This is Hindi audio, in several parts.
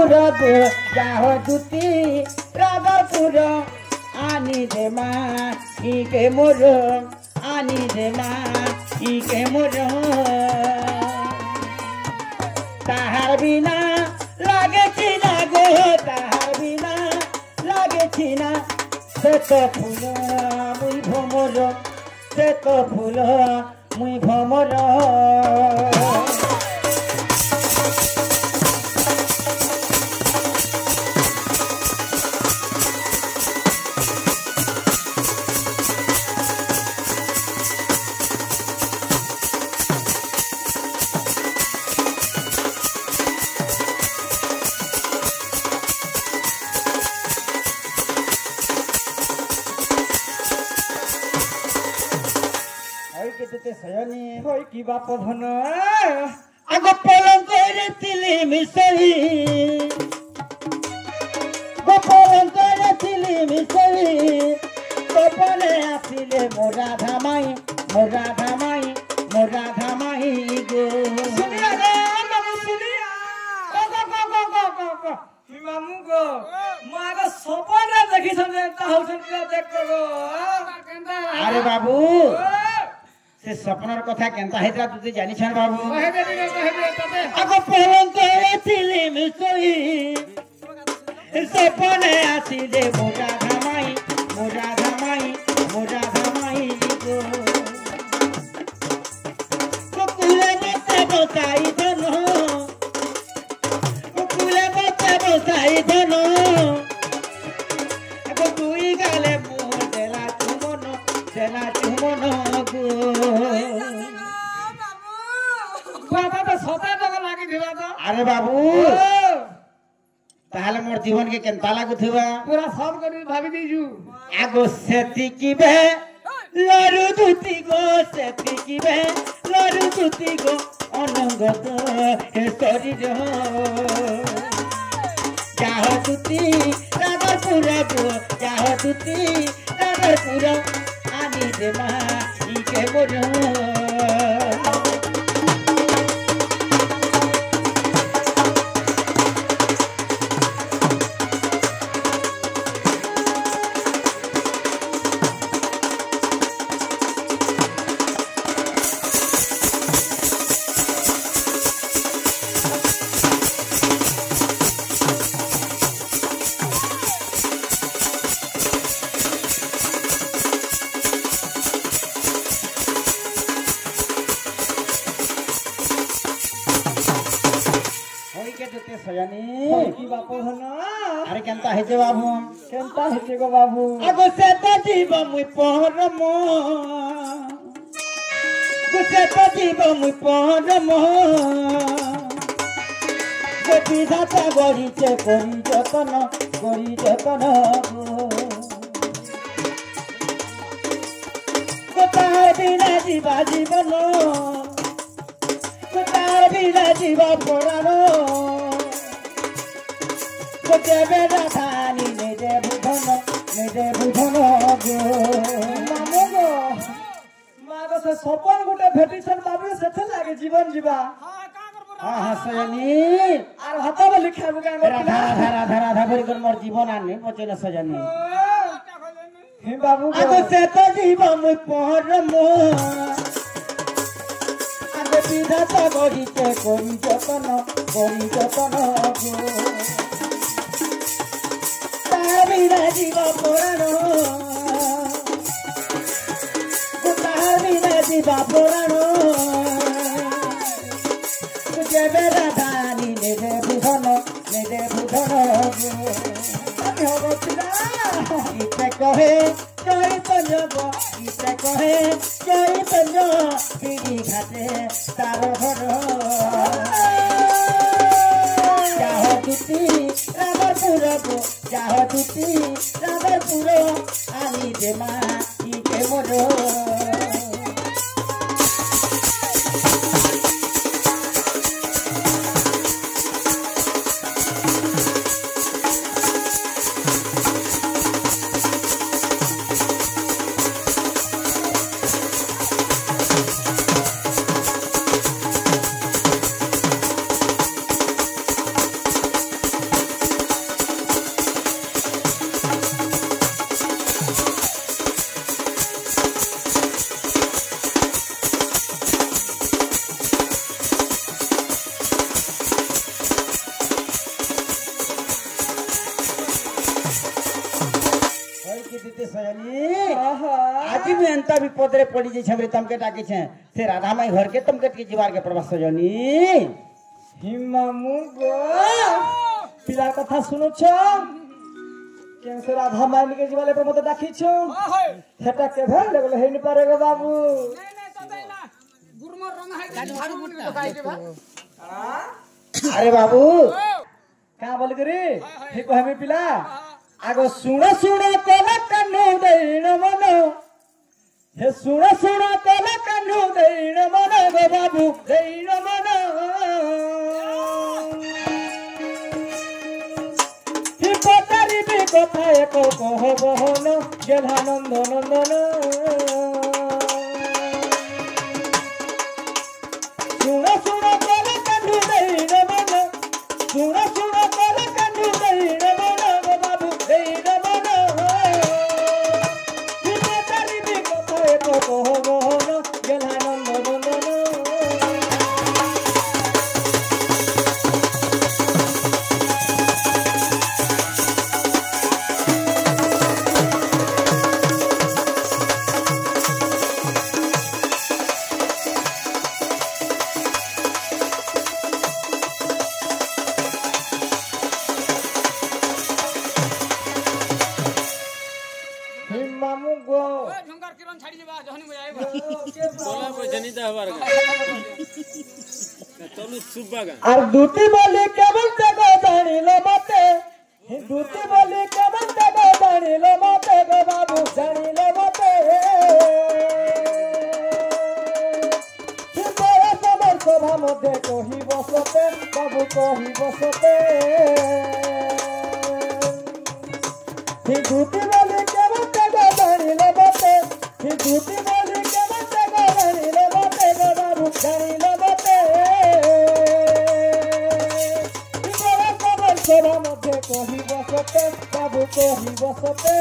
পুরবো যাহ দুতি রাধাপুর আনি দে মা ইকে মোর আনি দে মা ইকে মোর তাহার বিনা লাগেছি না গো তাহার বিনা লাগেছি না সে তো ফুল মুই ভ্রমর সে তো ফুল মুই ভ্রমর কি বাপ ধন আগ পলঙ্করে তিলি মিশাই পলঙ্করে তিলি মিশাই গোপনে আসিলে মোরা ধামাই গো মামু গো মাগ সপনে দেখিছন তা হউছন কি দেখো গো আরে বাবু সে স্বপ্নর কথা কেনতা হেতরা তুই জানিছন বাবু আগ পলঙ্করে তিলি মিশাই সপনে আসিলে মোরা ধামাই গো কুকুলে বসে বসাই ধন বসাই ধন তুই গালে মোর দেলা চুমন গো আরে বাবু তাহলে মোর জীবন কে কেনতা লাগুথিবা পুরা সব করি ভাবি দিছু আগো সেতিকিবে লরু দুতি গো সেতিকিবে লরু দুতি গো অনঙ্গত হে শরীর যাহ দুতি রাধাপুর গো যাহ দুতি রাধাপুর আনি দে মা ইকে মোর কি বাপ ধন আরে কেনতা হেছে বাবু কেনতা হেছে গো বাবু আগো সে তো জীব মুই পরম সে তো জীব মুই পরম যে বিধাতা গড়িছে করি যতন তার বিনা জীবা জীবন তার বিনা জীবা পরাণ দেবে রাধানি নেদে বুধন গো মামু গো মাগ সে সপন গোটে ভেটিছন বাবু সেতে লাগে জীবন জীবা সজনী আর হাত বলি খাবু কাম রাধা বলি কর মোর জীবন আনি বচন সজনী হে বাবু আগো সে তো জীব মুই পরম আগে বিধাতা গড়িতে করি যতন গো বিনা জীবা পুরাণ যেবে রাধানি নেদে বুধন ইতে কহে চৈতন্য পিড়ি ঘাটে তার ঘর যাহ দুতি রাধাপুর আনি দে মা ইকে মোর प्रीति सजनी आज भी एंता विपद रे पड़ी जे छबरे तुमके डाके छे से राधा माई घर के तुमके के जीवार के प्रवास सजनी हिमामु गो पिला कथा सुनु छ केन से राधा माई के जीवाले पर मते डाकी छ सेटा के भेल लगले हेनि पारे गो बाबू नहीं तो दैला गुरमो रंग है झाड़ू बुटी लगाई देबा अरे बाबू का बोल करे ठीक हमें पिला आगो सुण सुण कोला कानु दैण मन हे सुण सुण कोला कानु दैण मन गो बाबू दैण मन ही पतारी बे कथा एको कह बहन गेला नंद नंदन सुण सुण कोला कानु दैण मन सुण सुण कोला कानु दैण मन गो बाबू दैण मन ही पतारी बे कथा एको कह बहन गेला नंद नंदन हिमामु गो ओए झंकार किरण छाड़ी देबा जहनी में आइबा बोला कोई जनिता हमार तनु सुबागा और दूती बोली केवल तको जानिलो मते दूती बोली केवल तको जानिलो मते गो बाबू जानिलो मते हिमाया समर सभा मध्ये कहि बसते बाबू कहि बसते ही दूती बोली केवल तको जानिलो मते ही दूती बोली केवल तको जानिलो मते गो बाबू जानिलो मते सभा मध्ये कहि बसते बाबू कहि बसते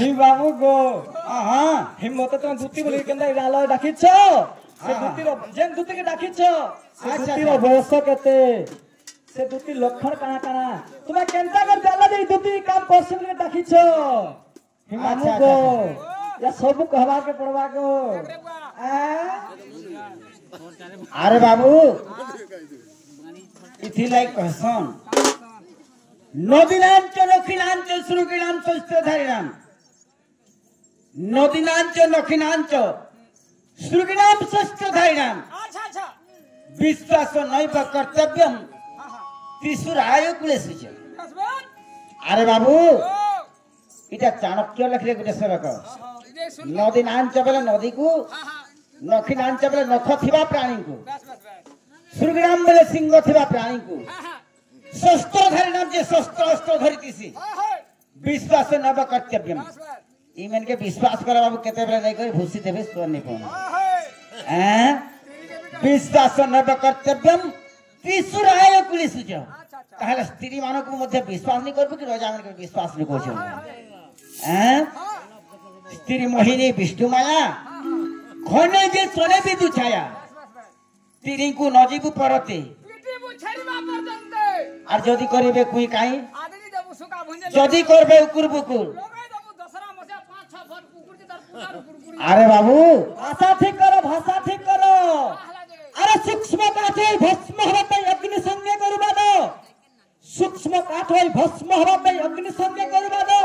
ही बाबू गो हां हिम्मत तो दूती बोली केंदा डालो डाकी छ से दूती रो जेन दूती के डाकी छ से दूती रो बयस केते से दूती लक्षण काना काना तुमे केंता कर डाला दे दूती काम पर्सन के डाकी छ हिमामु गो या सब कहवा के पड़वा गो अरे बाबू इथि लाइक कहसन नदीनांच नखिनांच श्रुगिनांच स्थिरधारिणाम नदीनांच नखिनांच श्रुगिनाम स्थिरधारिणाम अच्छा अच्छा विश्वास नैव कर्तव्यम त्रिशूराय कुलेशुच बस बस अरे बाबू इटा चाणक्य लखले गुटे सेवक ये सुन नदीनांच बेले नदी को नखिनांच बेले नख थिबा प्राणी को बस बस बस श्रुगिनाम बेले सिंह थिबा प्राणी को शस्त्रधारी नाम जे शस्त्र अस्त्र धरितिसी विश्वास नव कर्तव्यम इमेन के विश्वास कर बाबू केते बेले जाई कर भूसी देबे सोर नहीं पहुंच हैं विश्वास नव कर्तव्यम त्रिशूराय कुलेशुच ताहले स्त्री मानक को मध्ये विश्वास नहीं करबो कि राजा मन के विश्वास नहीं करछो हैं स्त्री मोहिनी विष्णु माया घने जे चले भी दुछाया तिरी को नजीबु परते पीटी बुछरीबा पर्यंत আর যদি করিবে কুই কাই आदमी देबु सुका भुंजे যদি করবে উকুর বুকুর लोगे देबु दसरा मसे 5-6 फट कुकुर के दर पुकार कुकुर আরে বাবু भाषा ठीक करो भाषा ठीक करो आहला दे আরে সূক্ষ্ম কাঠে ভস্ম হবাতে অগ্নি সঙ্গে করবা দো সূক্ষ্ম কাঠে ভস্ম হবাতে অগ্নি সঙ্গে করবা দো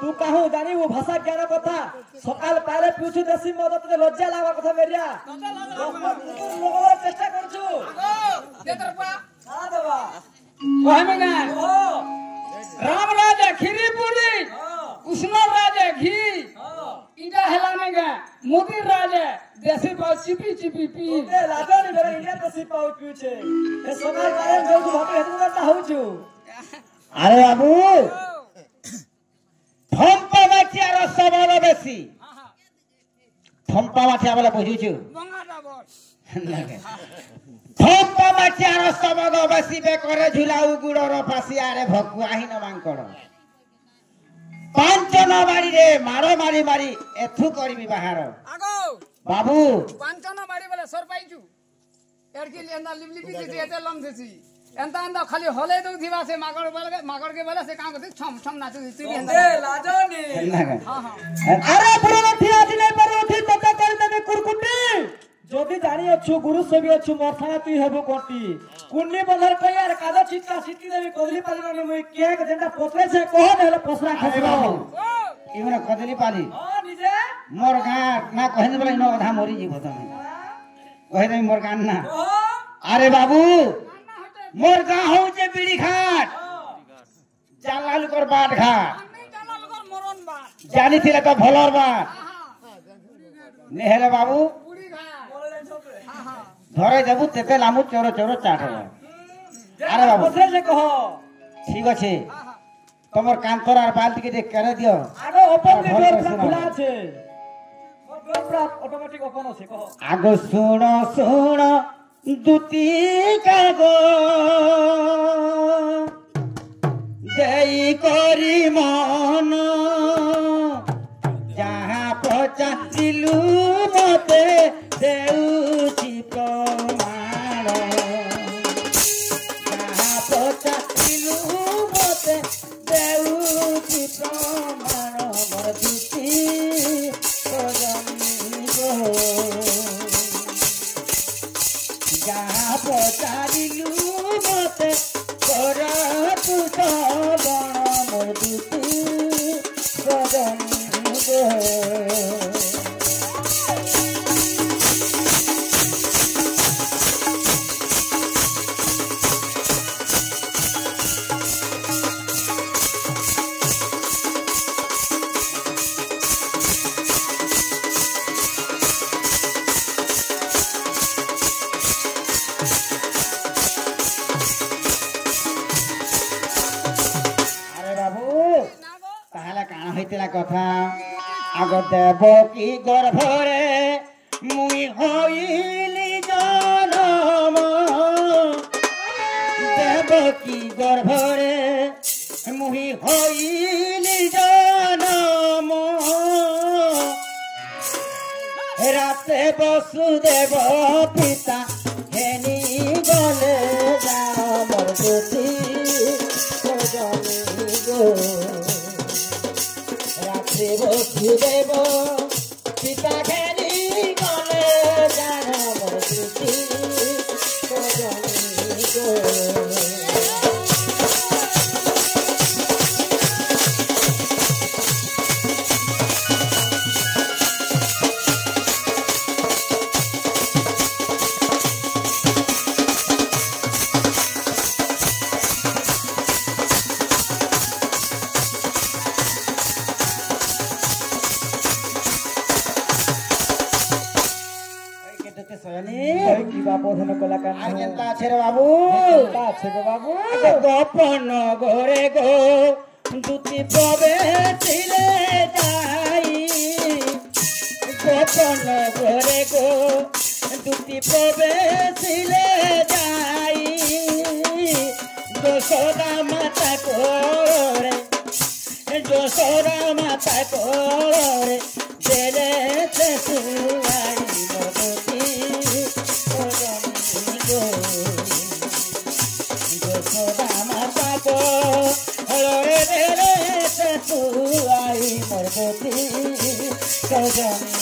तू कहू जानी वो भाषा ज्ञान कथा सकाल पारे पूछू देसी मदत ते लज्जा लागा कथा मेरिया लोगों चेष्टा करछु दे तर पा आ देबा कहे में गा ओ राम राजा खीरी पूरी कृष्ण राजा घी इटा हेला में गा मोदी राजा देसी पाव चिपी चिपी पी ते राजा नि बेरे इंडिया देसी पाउ पिउछे ए सकाल पारे जोजु भाबे हेतु करता होछु আরে বাবু थम्पा माछियार सबल बेसी थम्पा माछिया बोले बुझुछु थम्पा माछियार सबल बेसी बेकरे झुलाउ गुड़र फासी आरे भकुआहीन मांकड़ पांच नबाड़ी रे मारो मारी मारी एथु करबी बाहर आगो बाबू पांचन बाड़ी बोले सर पाइछु एडकी लेंदा लिपलिपि दिते एते लम देसी एंता एंता खाली हले दउ दिवा से मागड़ के बोले से काम करते छम छम नाचु दिती एंदा ए लाजोनी हां हां अरे पुराना थिया दिने पर उठी तता कर देबे कुरकुटी जोदी जानी अछु गुरु सेबी अछु मरथाना तुई हेबो कोटी कुन्नी बंधर कयार कादा चित्ता सिटी देबी कदली पाली मुई केक जेंदा पोतरे से कहो नेले पसरा खसबा इमरा कदली पाली हां निजे मोर गां ना कहने बोले नो अधा मरी जीव तमे कहि दे मोर गां ना अरे बाबू मोर गां हो जे बीड़ी घाट जालाल कर बाट घाट जानी थिले तो भलर बात नेहले बाबू धरे देबू तेते लामु चोर चोर चाट अरे बाबू पोतरे से कहो ठीक আছে তোমার কান্তর আর বালতি কে করে দিও आगो ओपन के डोर पूरा खुला আছে और डोर पूरा ऑटोमेटिक ओपन আছে कहो आगो सुन सुन दुती कागो देई करी मन जहाँ पचा दिलु मते देउची प्रमाण जहाँ पचा दिलु मते देउची प्रमाण मोर दुती प्रजनी गो जहाँ पचा दिलु मते कर तू सबण मोर दुती प्रजनी गो কথা আগ দেব কি গর্ভরে মুই হইলি জনম দেব কি গর্ভরে মুই হইলি জনম রাতে বসুদেব পিতা হেনি গলে যামর দুতি সজনি গো বসুদেব পিতা ঘেরি গলে জানবর দুতি সজনি গো বাবু গোপন ঘরে গো দুটি পবে ছিলে যাই গোপন ঘরে গো দুটি পবে ছিলে যাই যশোদা মাতা করে যশোদা মাতা করে দেলে শুয়াই মতি যশোদা মাতা করে দেলে শুয়াই মতি সজনী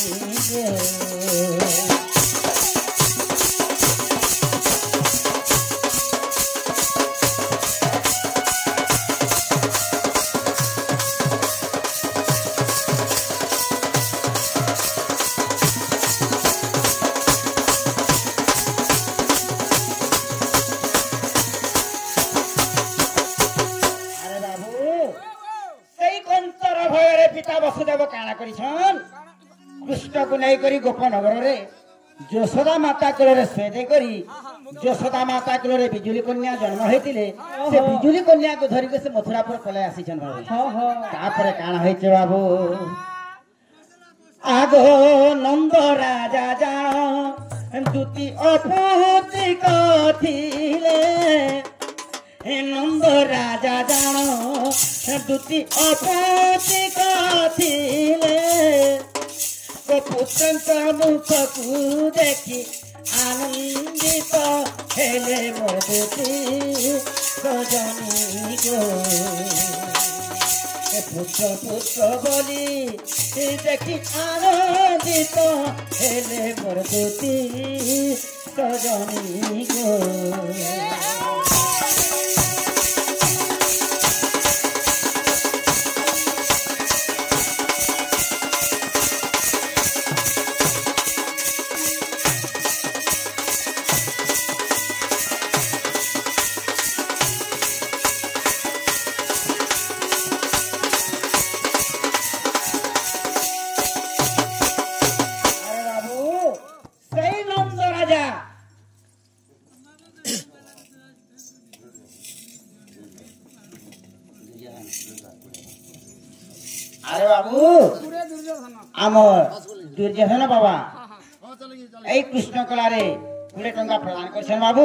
वसुदेव काना कृष्ण को नहीं करी गोपनगर रे যশোদা মাতা কোଳରେ ଶୋଇ କରି ଯଶୋଦା ମାତା କୋଳରେ ବିଜୁଳି କନ୍ୟା ଜନ୍ମ ହେଇଥିଲେ ସେ ବିଜୁଳି କନ୍ୟାକୁ ଧରିକି ସେ ମଥୁରାପୁର ପଳାଇ ଆସିଛନ୍ ବାବୁ। ତାପରେ କାଣା ହେଇছে ବାବୁ ଆଗ ନନ୍ଦ ରାଜା ଜାଣ ଦୁତି ଅପୁତିକ ଥିଲେ ନନ୍ଦ ରାଜା ଜାଣ ଦୁତି ଅପୁତିକ ଥିଲେ ପୁତ୍ରଙ୍କ ମୁଖକୁ ଦେଖି ଆନନ୍ଦିତ ହେଲେ ମୋଦୀ ସଜନୀ ଗো পুত্র পুত্র বলি দেখি আনন্দিত হেলে মোর দুতি সজনী গো আমার দুর্যোধন বাবা এই কৃষ্ণ কলারে 20 টঙ্কা প্রদান করছেন বাবু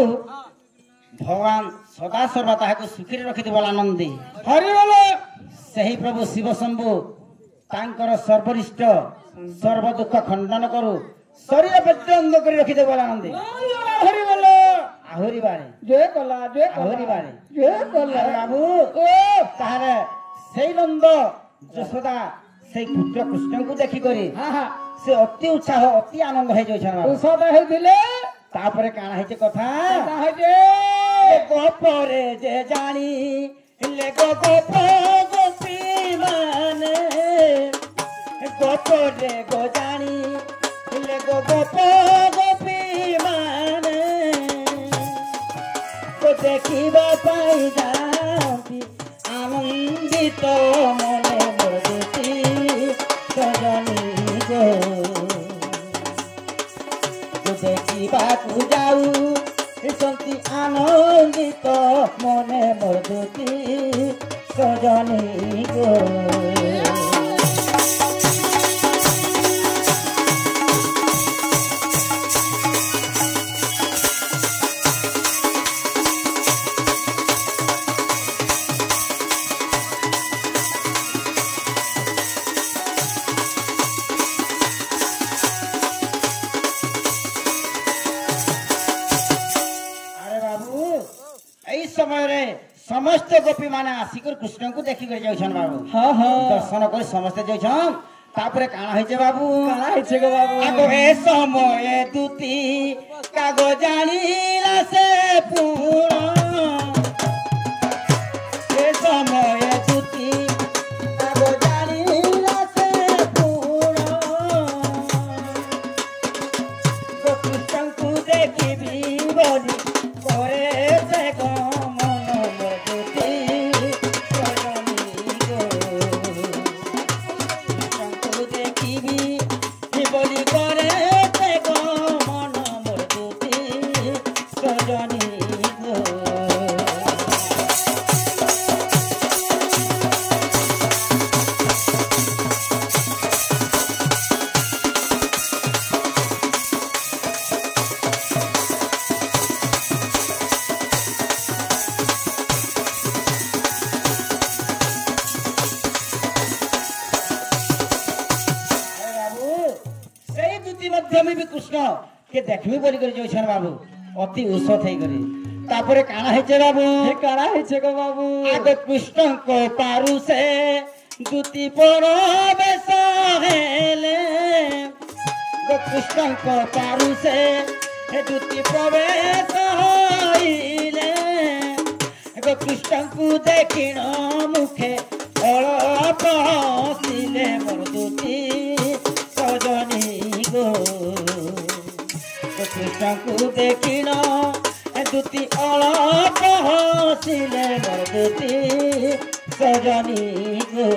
ভগবান সদা সর্বদা তাহাকে সুখী রখিদেব আনন্দে হরি বল সেই প্রভু শিব শম্ভু তাঙ্কর সর্বরিষ্ট সর্ব দুঃখ খণ্ডন করু শরীর বৃদ্ধ করে রখিদেব আনন্দে হরি বল আহুরি বারে জয় কলা আহুরি বারে জয় কলা বাবু ও তাহারে সেই নন্দ যশোদা সেই পুত্র কৃষ্ণଙ୍କୁ ଦେଖିକରି ସେ ଅତି ଉତ୍ସାହ ଅତି ଆନନ୍ଦ ହେଇଯାଉଛନ୍ ଉତ୍ସାହ ହେଇଥିଲେ ତାପରେ କାଣା ହେଇଛି କଥା ଗୋପରେ ଯେ ଜାଣି ଗୋପ ଗୋପୀ ମାନେ ଗୋପରେ ଗୋ ଜାଣି ଗୋପ ଗୋପୀ ମାନେ ଦେଖିବା ପାଇଁ ଯାଆନ୍ତି ଆନନ୍ଦିତ ମନେ ସଜନୀ ଗো ଦେଖିବାକୁ ଯାଉ ସନ୍ତି ଆନନ୍ଦିତ ମନେ ମୋର ଦୁତି ସଜନୀ ଗো समस्त गोपी माने आसिकर कृष्ण को देखि कर जाउछन बाबू दर्शन कर समस्त जाउछन तापरे काना होइछे बाबू काना होइछे गो बाबू आगो ए समय दुती कागो जानिला से पूर्ण ए समय दुती कागो जानिला से पूर्ण गो कृष्ण को देखि बोली करे से गो के देखबी बोली कर जोछन बाबू अति उषत है करे तापरे काना हेचे बाबू काना हेचे गो बाबू आगे कृष्ण को पारु से दुती पर बेस हेले गो कृष्ण को पारु से दुती प्रवेश होइले गो कृष्ण को देखिन मुखे अळप हसिले मोर दुती सजनी गो कृष्ण को देखिन दुती अलप हसिले मोर दुती सजनी गो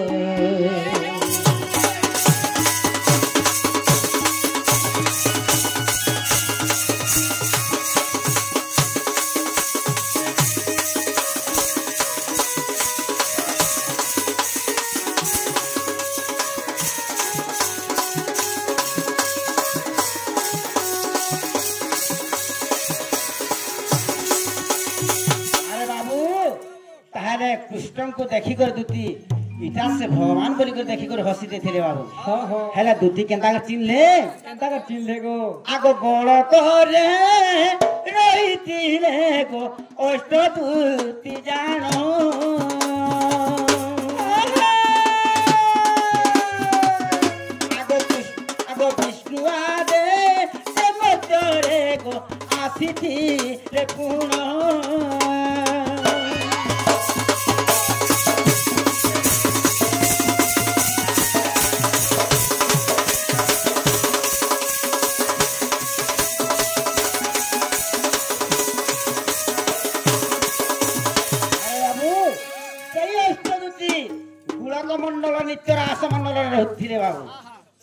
कृष्ण को देखी कर दूती इटा से भगवान बोली कर देखी कर हसी देथिले बाबू हाँ हाँ हेला दूती केंता कर चिन्हले एंता का चिल्ले को आगो गोड़ करे रहितिले गो अष्ट दूती जानो आगो विष्णु आदे से मचरे गो आसीथि रे पुण मंडल नित्य रास मंडल रहते बाबू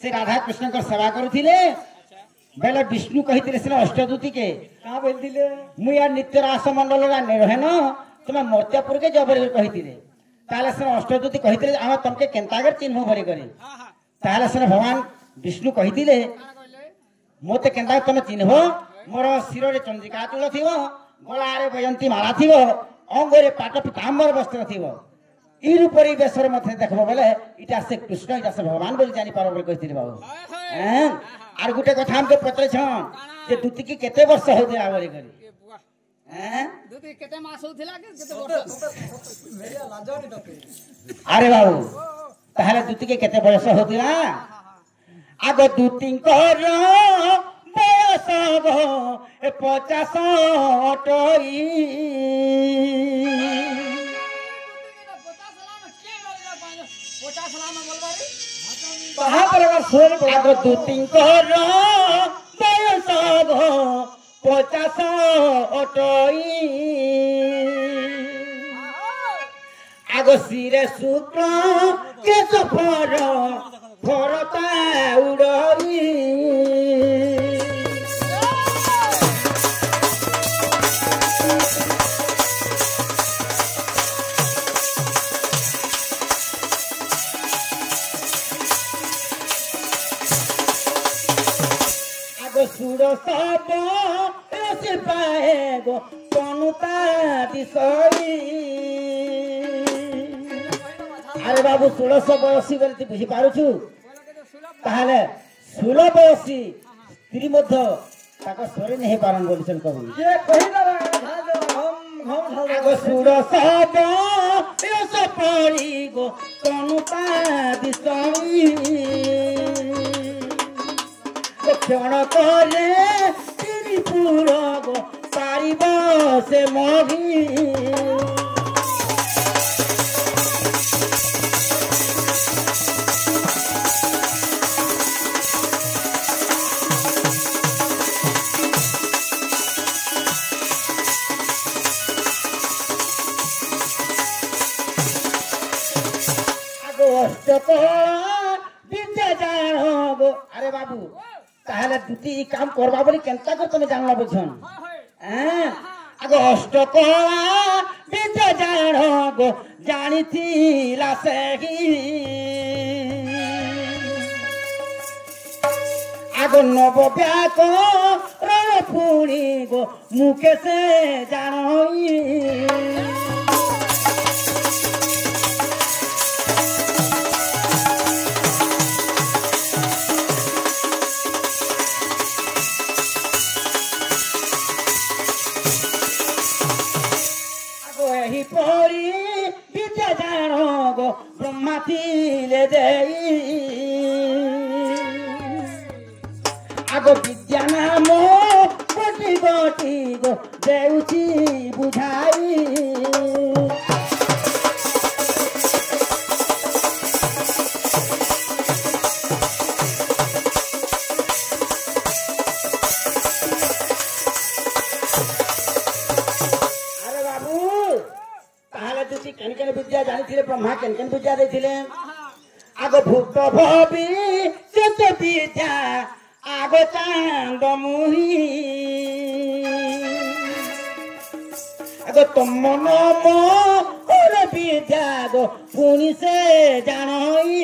से राधा कृष्ण को सेवा करुले बेले विष्णु कही से अष्टदूती के कहाँ बोलते मुझे नित्य रास मंडल रहे न तुम मर्त्यापुर के जबर कही से अष्टदूती कही आम तुमके केन्तागर चिन्ह भरी करी से भगवान विष्णु कही मत केन्ता तुम चिन्ह मोर शिर चंद्रिका तुल थी गलारे बयंती माला थी अंगरे पाट पीताम्बर वस्त्र थी ई रूपर बेसर मत देखबो बोले इटा से कृष्ण इटा से भगवान बोली जानी पारो बोली कहिथिले बाबू हैं आर गुटे कथा हमके पत्रे छन जे दूती की केते वर्ष हो दिला बोली करी हैं दूती केते मास होथिला के केते वर्ष मेरे लाजोनी तके अरे बाबू ताहले दूती के केते वर्ष हो दिला आगो दूती कर बयस गो 50 टई कहाँ पर अगर सोने को आगो दूती कर बयस गो 50 टई आगो सिरे शुक्र के सफर भरता उड़ई आगो सुर सब रसी पाए गो कनुता दिसई अरे बाबू 1600 बयसी बोलती बुझी पारुछु ताहले 16 बयसी स्त्री मध्य ताको सरी नहीं पारन बोलिसन कबू ये कही ना ढाल दो हम ढाल आगो सुर सब रस पड़ी गो कनुता दिसई क्षण करे त्रिपुर गो पारिब से मही विद्या जान गो अरे बाबू ताहले दूती काम करबा बोली केनता कर तुम जानला बुझन हैं आगो अष्टकला विद्या जान गो जानी थी लासेही आगो नव ब्याक रण पुणी गो मुके से जानई परी विद्या जान गो ब्रह्मा थिले देई आगो विद्या नाम गोटी गोटी गो देउची बुझाई विद्या जानी ब्रह्मा केन विद्या देथिले आगो भूत भवी चित विद्या आगो चांद मुही आगो तुम नम और विद्या गो पुनि से जानई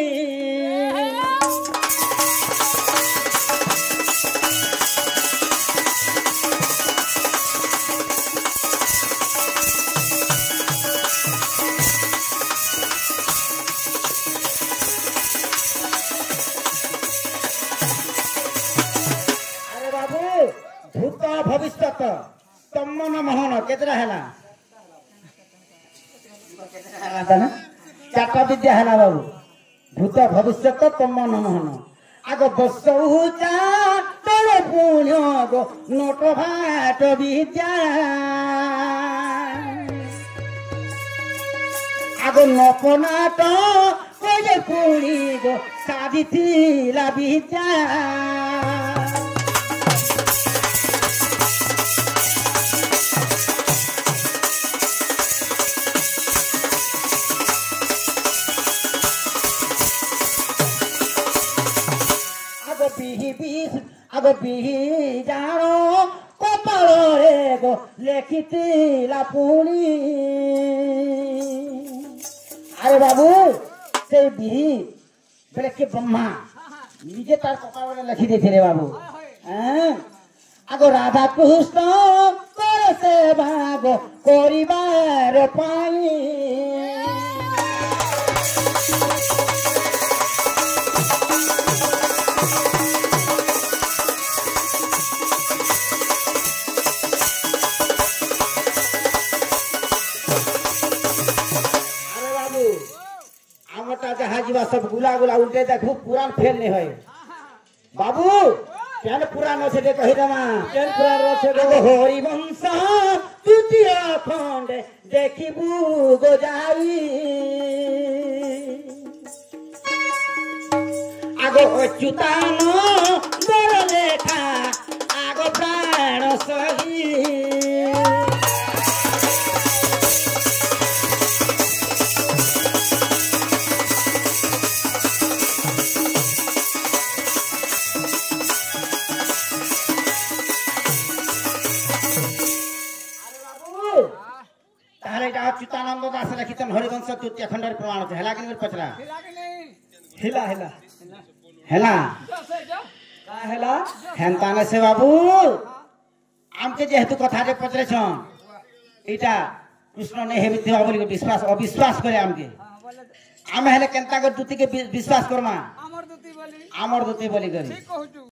ତମ ମୋହନ କେତେଟା ହେଲା ଚାରିଟା ବିଦ୍ୟା ହେଲା ବାବୁ ଭୂତ ଭବିଷ୍ୟତ ତମ ମୋହନ ଆଗ ବସଉଚା ତଳ ପୁଣ୍ୟ ଗো নোট ভাট বিদ্যা আগ নপনাট কয়ে পুণি গো সাধিথিলা বিদ্যা আগ বিহি জানো কপালরে গো লেখিতিলা পুনি আরে বাবু সেই বিহি বেলে কে ব্রহ্মা নিজে তার কপালরে লেখি দিয়েছে রে বাবু হ্যাঁ আগ রাধা কৃষ্ণ করে সেবা গো করিবার পাই सब गुला गुला उल्टे देखू पुरान फेल नहीं है बाबू केन पुरान আছে দে কহি দমা কেন পুরান আছে গো হরি বংশ তৃতীয় খণ্ড দেখিবু গো যাই আগো অচ্যুতান বড় লেখা আগো প্রাণ সহি अच्युतानंद दास लिखितन हरिवंश तृतीय खंडर प्रमाण हेला कि पचरा हिला हिला हेला का हेला हेनताने से बाबू आमके जेहेतु कथा रे पचरे छन एटा कृष्ण ने हेबिथिबा बोली विश्वास अविश्वास करे आमके आमे हेले केनता को दूती के विश्वास करमा अमर दूती बोली करी ठीक कहू